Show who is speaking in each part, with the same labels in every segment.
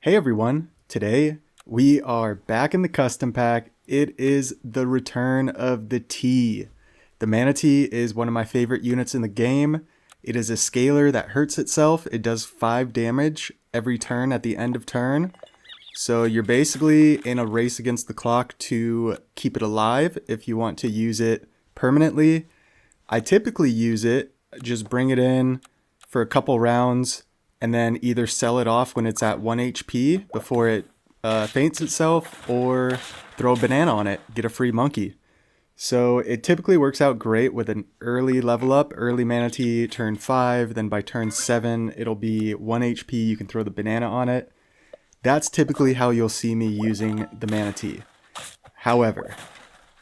Speaker 1: Hey everyone, today we are back in the custom pack. It is the return of the T. The Manatee is one of my favorite units in the game. It is a scaler that hurts itself. It does 5 damage every turn at the end of turn. So you're basically in a race against the clock to keep it alive if you want to use it permanently. I typically use it, just bring it in for a couple rounds, and then either sell it off when it's at 1 HP before it faints itself, or throw a banana on it, get a free monkey. So it typically works out great with an early level up, early Manatee, turn 5, then by turn 7 it'll be 1 HP, you can throw the banana on it. That's typically how you'll see me using the Manatee. However,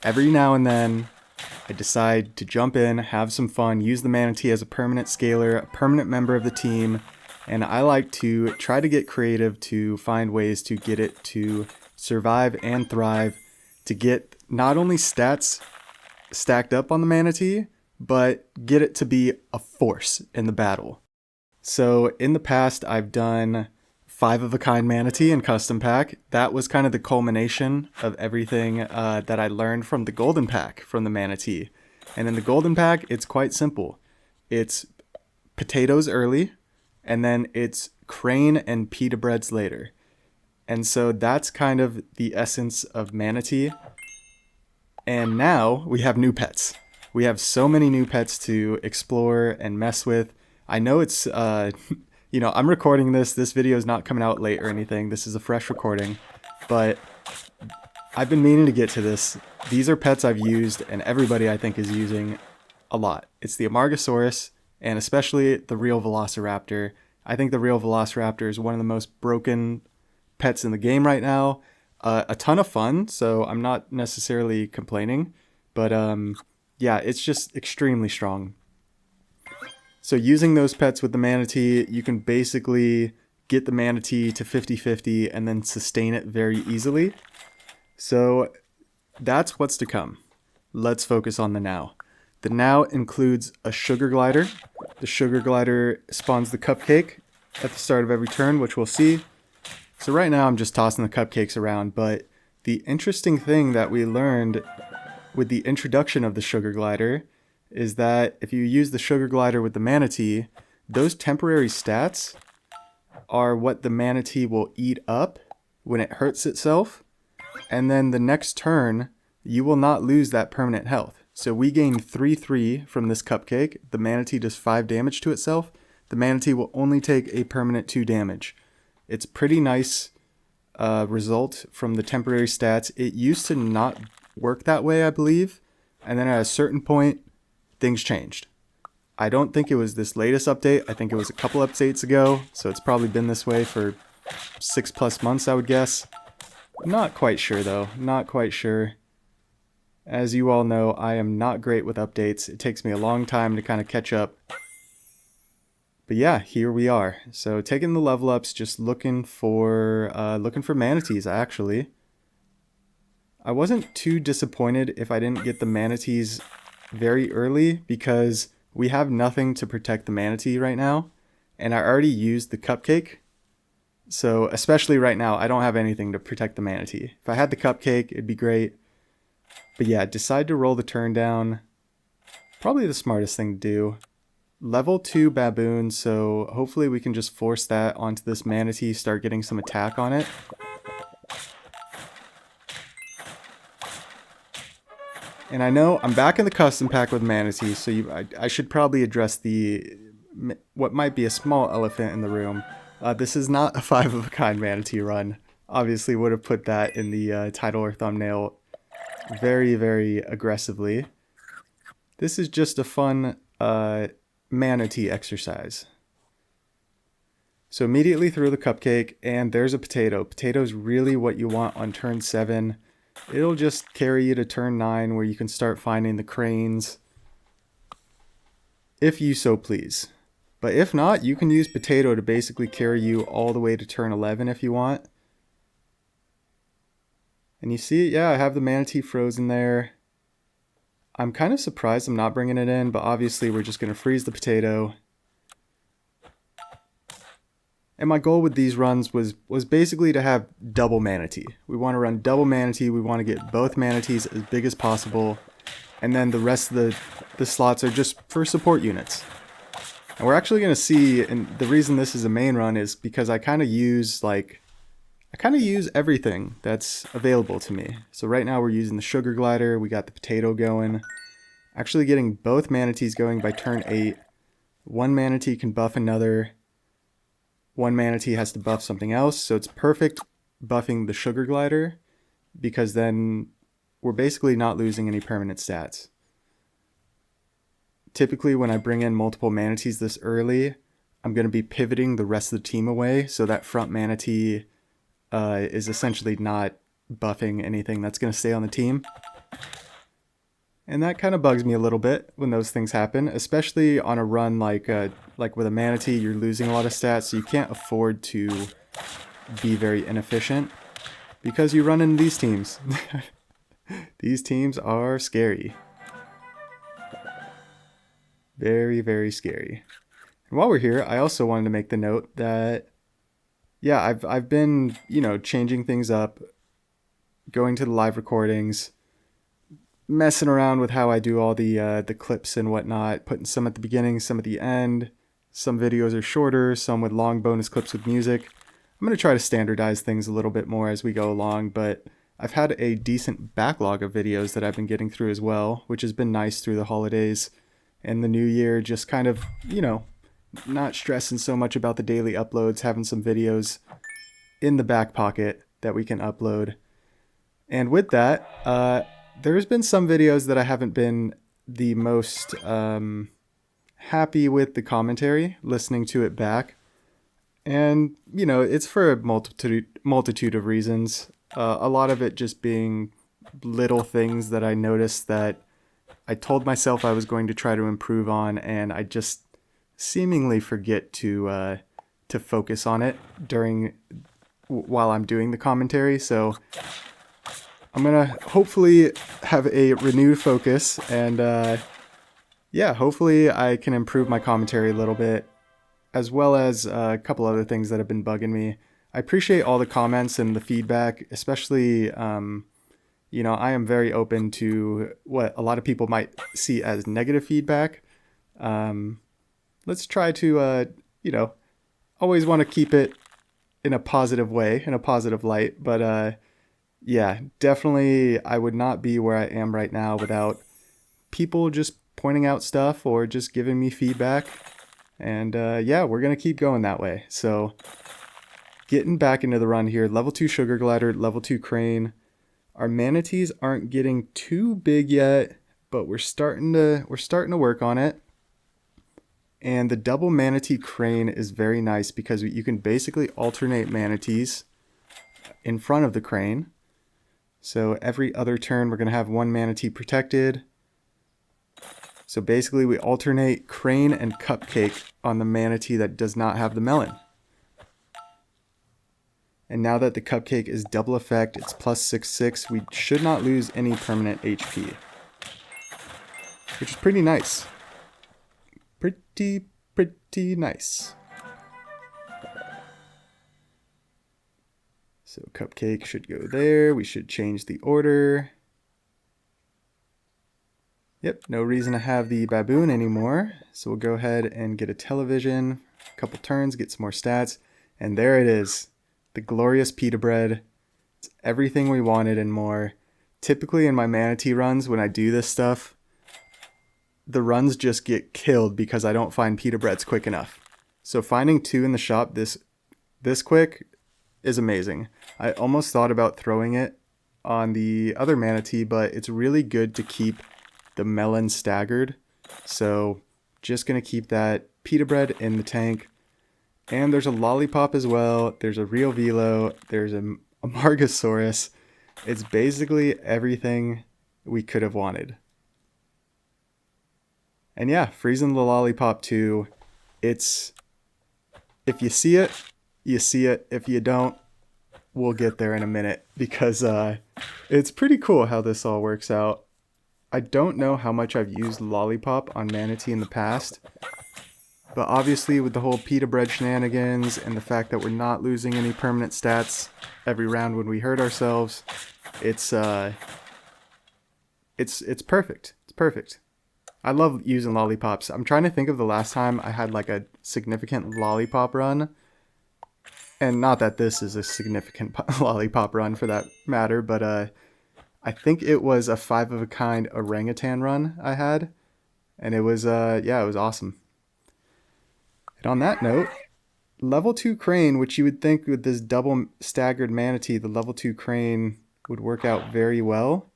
Speaker 1: every now and then I decide to jump in, have some fun, use the Manatee as a permanent scaler, a permanent member of the team, and I like to try to get creative to find ways to get it to survive and thrive, to get not only stats stacked up on the Manatee, but get it to be a force in the battle. So in the past, I've done 5 of a kind Manatee in custom pack. That was kind of the culmination of everything that I learned from the golden pack from the Manatee. And in the golden pack, it's quite simple. It's potatoes early, and then it's crane and pita breads later. And so that's kind of the essence of Manatee. And now we have new pets. We have so many new pets to explore and mess with. I know it's, I'm recording this. This video is not coming out late or anything. This is a fresh recording. But I've been meaning to get to this. These are pets I've used, and everybody I think is using a lot. It's the Amargasaurus, and especially the real Velociraptor. I think the real Velociraptor is one of the most broken pets in the game right now. A ton of fun, so I'm not necessarily complaining. But yeah, it's just extremely strong. So using those pets with the Manatee, you can basically get the Manatee to 50-50 and then sustain it very easily. So that's what's to come. Let's focus on the now. The now includes a sugar glider. The sugar glider spawns the cupcake at the start of every turn, which we'll see. So right now I'm just tossing the cupcakes around, but the interesting thing that we learned with the introduction of the sugar glider is that if you use the sugar glider with the Manatee, those temporary stats are what the Manatee will eat up when it hurts itself, and then the next turn you will not lose that permanent health. So we gain 3/3 from this cupcake. The Manatee does 5 damage to itself. The Manatee will only take a permanent 2 damage. It's pretty nice result from the temporary stats. It used to not work that way, I believe, and then at a certain point things changed. I don't think it was this latest update. I think it was a couple updates ago, so it's probably been this way for 6+ months, I would guess. Not quite sure though, not quite sure. As you all know, I am not great with updates. It takes me a long time to kind of catch up. But yeah, here we are. So taking the level ups, just looking for manatees actually. I wasn't too disappointed if I didn't get the manatees very early, because we have nothing to protect the Manatee right now, and I already used the cupcake. So especially right now, I don't have anything to protect the Manatee. If I had the cupcake, it'd be great. But yeah, decide to roll the turn down. Probably the smartest thing to do. Level 2 baboon, so hopefully we can just force that onto this Manatee, start getting some attack on it. And I know I'm back in the custom pack with Manatee, so I should probably address what might be a small elephant in the room. This is not a 5 of a kind Manatee run. Obviously would have put that in the title or thumbnail very, very aggressively. This is just a fun Manatee exercise. So immediately through the cupcake, and there's a potato. Potato's really what you want on turn 7. It'll just carry you to turn 9, where you can start finding the cranes, if you so please. But if not, you can use potato to basically carry you all the way to turn 11 if you want. And you see, yeah, I have the Manatee frozen there. I'm kind of surprised I'm not bringing it in, but obviously we're just going to freeze the potato. And my goal with these runs was basically to have double Manatee. We want to run double Manatee. We want to get both Manatees as big as possible. And then the rest of the slots are just for support units. And we're actually going to see, and the reason this is a main run is because I kind of use everything that's available to me. So right now we're using the sugar glider. We got the potato going. Actually getting both Manatees going by turn 8. One Manatee can buff another. One Manatee has to buff something else, so it's perfect buffing the sugar glider because then we're basically not losing any permanent stats. Typically when I bring in multiple Manatees this early, I'm going to be pivoting the rest of the team away so that front Manatee is essentially not buffing anything that's going to stay on the team. And that kind of bugs me a little bit when those things happen, especially on a run like with a Manatee, you're losing a lot of stats, so you can't afford to be very inefficient because you run into these teams. These teams are scary. Very, very scary. And while we're here, I also wanted to make the note that, yeah, I've been, changing things up, going to the live recordings, messing around with how I do all the clips and whatnot, putting some at the beginning, some at the end. Some videos are shorter, some with long bonus clips with music. I'm going to try to standardize things a little bit more as we go along, but I've had a decent backlog of videos that I've been getting through as well, which has been nice through the holidays and the new year, just kind of, not stressing so much about the daily uploads, having some videos in the back pocket that we can upload. And with that, there's been some videos that I haven't been the most happy with the commentary, listening to it back. And, it's for a multitude of reasons. A lot of it just being little things that I noticed that I told myself I was going to try to improve on, and I just seemingly forget to focus on it while I'm doing the commentary. So I'm going to hopefully have a renewed focus and, hopefully I can improve my commentary a little bit, as well as a couple other things that have been bugging me. I appreciate all the comments and the feedback, especially, I am very open to what a lot of people might see as negative feedback. Let's try to, always want to keep it in a positive way, in a positive light, but, definitely I would not be where I am right now without people just pointing out stuff or just giving me feedback. And we're going to keep going that way. So getting back into the run here, level 2 sugar glider, level 2 crane. Our Manatees aren't getting too big yet, but we're starting to work on it. And the double Manatee crane is very nice because you can basically alternate Manatees in front of the crane. So every other turn, we're going to have one Manatee protected. So basically, we alternate crane and cupcake on the Manatee that does not have the melon. And now that the cupcake is double effect, it's plus 6/6, we should not lose any permanent HP. Which is pretty nice. Pretty nice. So cupcake should go there. We should change the order. Yep, no reason to have the baboon anymore. So we'll go ahead and get a television, a couple turns, get some more stats. And there it is, the glorious Pita Bread. It's everything we wanted and more. Typically in my Manatee runs, when I do this stuff, the runs just get killed because I don't find Pita Breads quick enough. So finding 2 in the shop this quick is amazing. I almost thought about throwing it on the other Manatee, but it's really good to keep the melon staggered. So just going to keep that Pita Bread in the tank. And there's a lollipop as well. There's a real velo. There's a Margosaurus. It's basically everything we could have wanted. And yeah, freezing the lollipop too. It's, if you see it, you see it. If you don't, we'll get there in a minute because it's pretty cool how this all works out. I don't know how much I've used lollipop on Manatee in the past, But obviously with the whole Pita Bread shenanigans and the fact that we're not losing any permanent stats every round when we hurt ourselves, it's perfect. It's perfect. I love using lollipops. I'm trying to think of the last time I had like a significant lollipop run. And not that this is a significant lollipop run for that matter, but I think it was a 5-of-a-kind orangutan run I had. And it was, yeah, it was awesome. And on that note, level 2 crane, which you would think with this double staggered manatee, the level 2 crane would work out very well.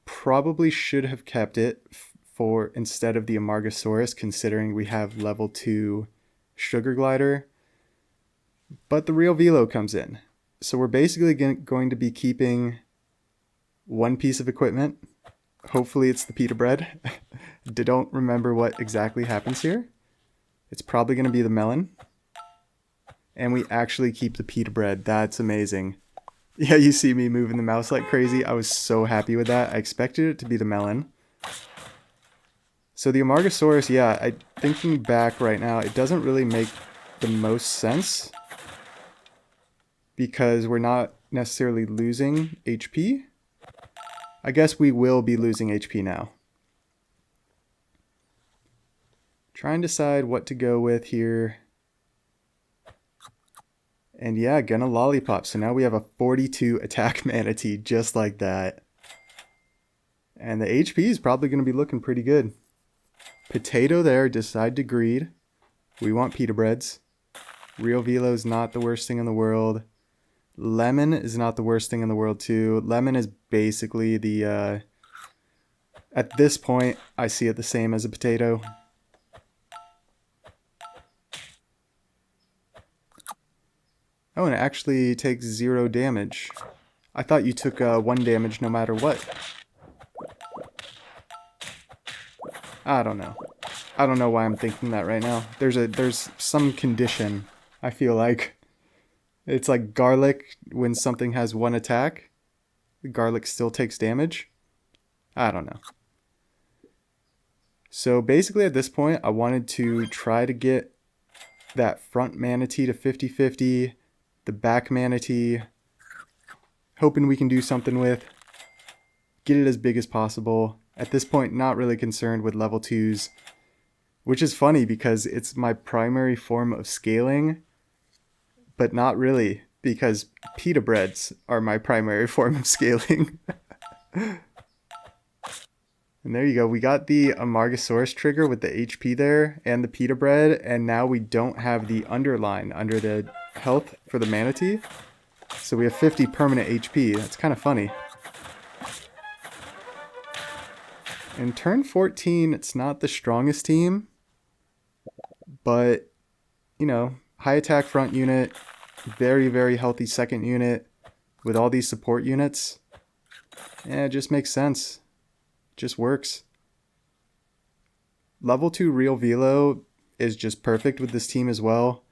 Speaker 1: Probably should have kept it for instead of the Amargasaurus, considering we have level 2 sugar glider. But the real velo comes in. So we're basically going to be keeping one piece of equipment. Hopefully it's the Pita Bread. Don't remember what exactly happens here. It's probably going to be the melon. And we actually keep the Pita Bread. That's amazing. Yeah, you see me moving the mouse like crazy. I was so happy with that. I expected it to be the melon. So the Amargasaurus, yeah, thinking back right now, it doesn't really make the most sense because we're not necessarily losing HP. I guess we will be losing HP now. Try and decide what to go with here. And yeah, gonna lollipop. So now we have a 42 attack manatee just like that. And the HP is probably going to be looking pretty good. Potato there, decide to greed. We want pita breads. Real velo is not the worst thing in the world. Lemon is not the worst thing in the world too. Lemon is basically the, at this point, I see it the same as a potato. Oh, and it actually takes 0 damage. I thought you took 1 damage no matter what. I don't know. I don't know why I'm thinking that right now. There's some condition, I feel like. It's like garlic, when something has 1 attack, the garlic still takes damage. I don't know. So basically at this point, I wanted to try to get that front manatee to 50-50, the back manatee, hoping we can do something with, get it as big as possible. At this point, not really concerned with level 2s, which is funny because it's my primary form of scaling, but not really, because pita breads are my primary form of scaling. And there you go. We got the Amargasaurus trigger with the HP there and the pita bread, and now we don't have the underline under the health for the manatee. So we have 50 permanent HP. That's kind of funny. In turn 14, it's not the strongest team, but, you know, high attack front unit, very, very healthy second unit with all these support units. Yeah, it just makes sense. Just works. Level 2 real velo is just perfect with this team as well.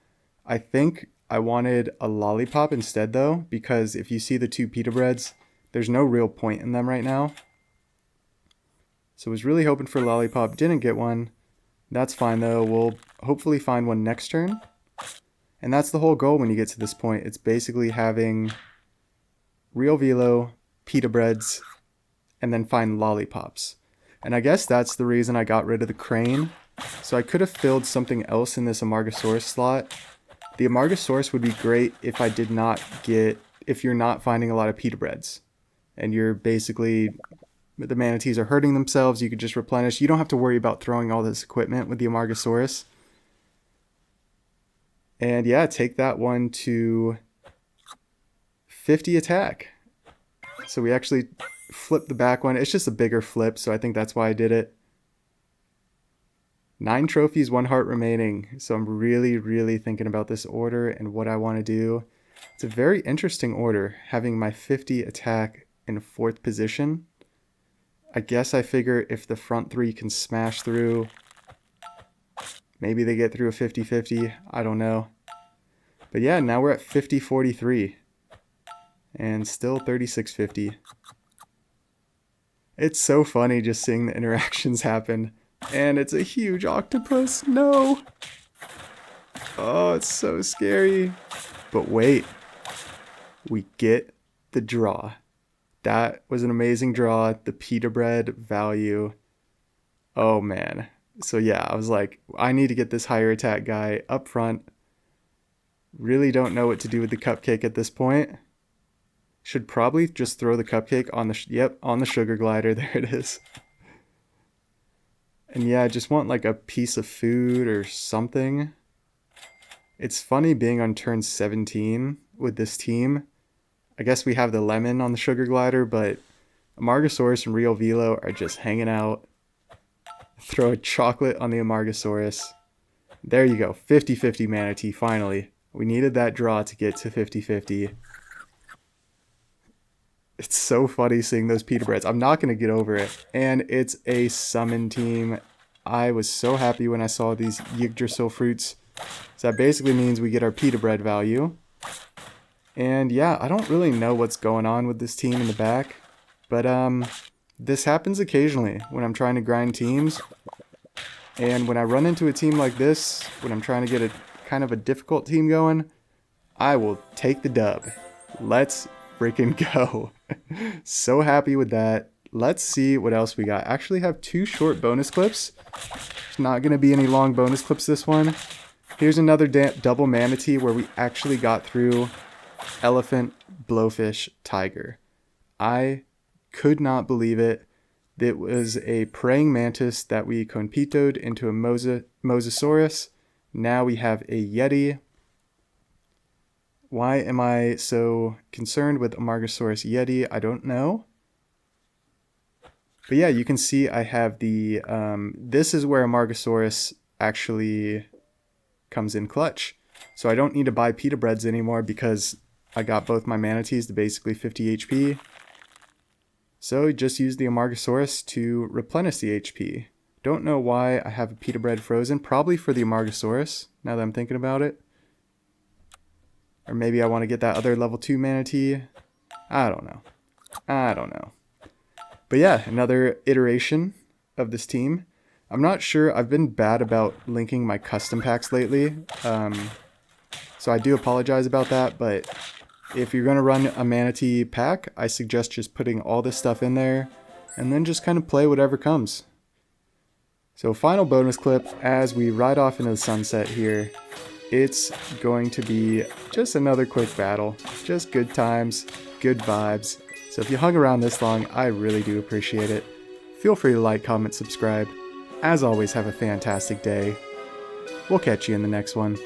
Speaker 1: I think I wanted a lollipop instead though, because if you see the 2 pita breads, there's no real point in them right now. So I was really hoping for a lollipop, didn't get one. That's fine though, we'll hopefully find one next turn. And that's the whole goal when you get to this point. It's basically having real velo, pita breads, and then find lollipops. And I guess that's the reason I got rid of the crane. So I could have filled something else in this Amargasaurus slot. The Amargasaurus would be great if I did not get, if you're not finding a lot of pita breads. And you're basically, the manatees are hurting themselves, you could just replenish. You don't have to worry about throwing all this equipment with the Amargasaurus. And yeah, take that one to 50 attack. So we actually flip the back one. It's just a bigger flip, so I think that's why I did it. 9 trophies, 1 heart remaining. So I'm really, really thinking about this order and what I want to do. It's a very interesting order, having my 50 attack in 4th position. I guess I figure if the front 3 can smash through, maybe they get through a 50-50. I don't know. But yeah, now we're at 50-43. And still 36-50. It's so funny just seeing the interactions happen. And it's a huge octopus. No. Oh, it's so scary. But wait. We get the draw. That was an amazing draw. The Pita Bread value. Oh, man. So yeah, I was like, I need to get this higher attack guy up front. Really don't know what to do with the cupcake at this point. Should probably just throw the cupcake on the, on the sugar glider. There it is. And yeah, I just want like a piece of food or something. It's funny being on turn 17 with this team. I guess we have the lemon on the sugar glider, but Amargasaurus and Rio Velo are just hanging out. Throw a chocolate on the Amargasaurus. There you go, 50-50 Manatee, finally. We needed that draw to get to 50-50. It's so funny seeing those Pita Breads. I'm not going to get over it. And it's a summon team. I was so happy when I saw these Yggdrasil fruits. So that basically means we get our Pita Bread value. And yeah, I don't really know what's going on with this team in the back. But this happens occasionally when I'm trying to grind teams. And when I run into a team like this, when I'm trying to get a kind of a difficult team going, I will take the dub. Let's freaking go. So happy with that. Let's see what else we got. I actually have 2 short bonus clips. There's not going to be any long bonus clips this one. Here's another double Manatee where we actually got through elephant, blowfish, tiger. I could not believe it. It was a praying mantis that we conpitoed into a mosasaurus. Now we have a yeti. Why am I so concerned with Amargasaurus yeti? I don't know. But yeah, you can see I have the, this is where Amargasaurus actually comes in clutch. So I don't need to buy Pita Breads anymore because I got both my Manatees to basically 50 HP. So just use the Amargasaurus to replenish the HP. Don't know why I have a Pita Bread frozen. Probably for the Amargasaurus, now that I'm thinking about it. Or maybe I want to get that other level 2 Manatee. I don't know. But yeah, another iteration of this team. I'm not sure. I've been bad about linking my custom packs lately. So I do apologize about that. But if you're going to run a Manatee pack, I suggest just putting all this stuff in there. And then just kind of play whatever comes. So final bonus clip as we ride off into the sunset here. It's going to be just another quick battle. Just good times, good vibes. So if you hung around this long, I really do appreciate it. Feel free to like, comment, subscribe. As always, have a fantastic day. We'll catch you in the next one.